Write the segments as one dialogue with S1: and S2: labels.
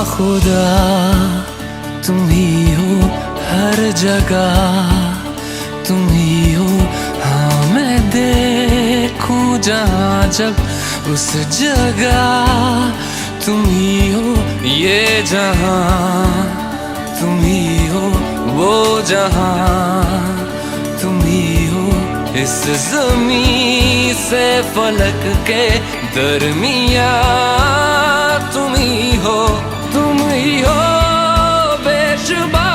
S1: बाखुदा तुम ही हो हर जगह, तुम ही हो। हाँ मैं देखूं जहाँ जब उस जगह तुम ही हो। ये जहाँ तुम ही हो, वो जहाँ तुम ही हो। इस ज़मीं से फलक के दरमिया तुम ही हो, तुम ही हो बेशुबा,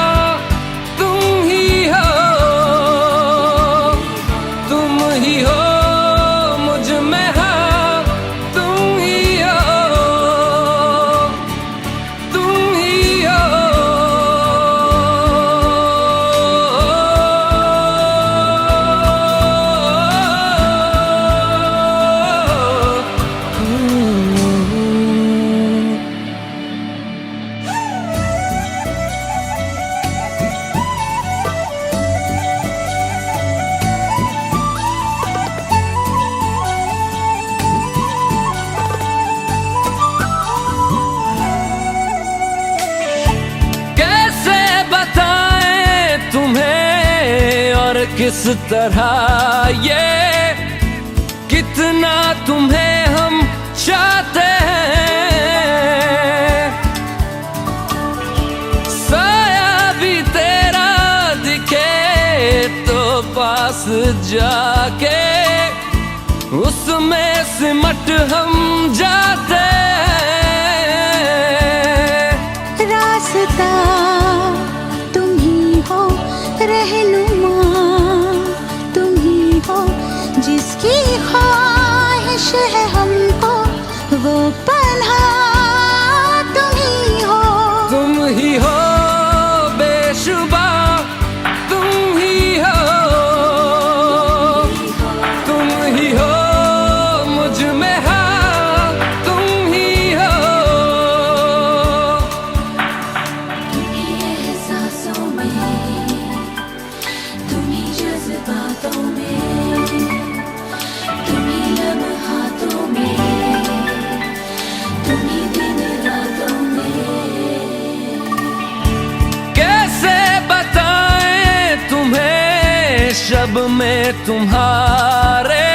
S1: तुम ही हो, तुम ही हो मुझ में हाँ, तुम ही हो, तुम ही हो। किस तरह ये कितना तुम्हें हम चाहते हैं। साया भी तेरा दिखे तो पास जाके उसमें सिमट हम जाते हैं।
S2: रास्ता तुम ही हो, रहनुमा जिसकी ख्वाहिश है हमको, वो पन्हा तुम ही हो,
S1: तुम ही हो बेशुबा, तुम ही हो, तुम ही हो मुझ में हाँ, तुम ही हो।
S2: तुम्ही एहसासों में, तुम्ही जज्बातों में,
S1: शब में तुम्हारे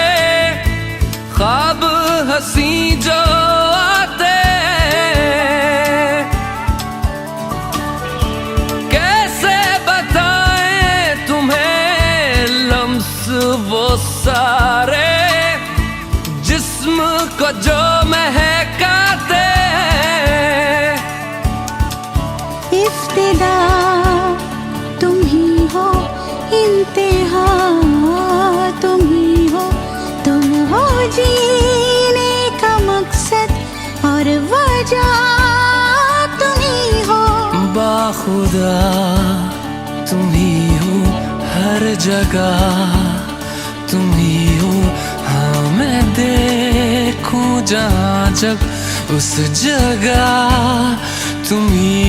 S1: ख्वाब हंसी जो आते, कैसे बताएं तुम्हें लम्स वो सारे जिस्म को जो महकाते।
S2: इफ्तिदा तुम ही हो, इंतहा तुम ही हो, तुम हो जीने का मकसद और वजह तुम ही हो।
S1: बाखुदा तुम ही हो हर जगह, तुम ही हो। हाँ मैं देखूं जहाँ जब उस जगह तुम ही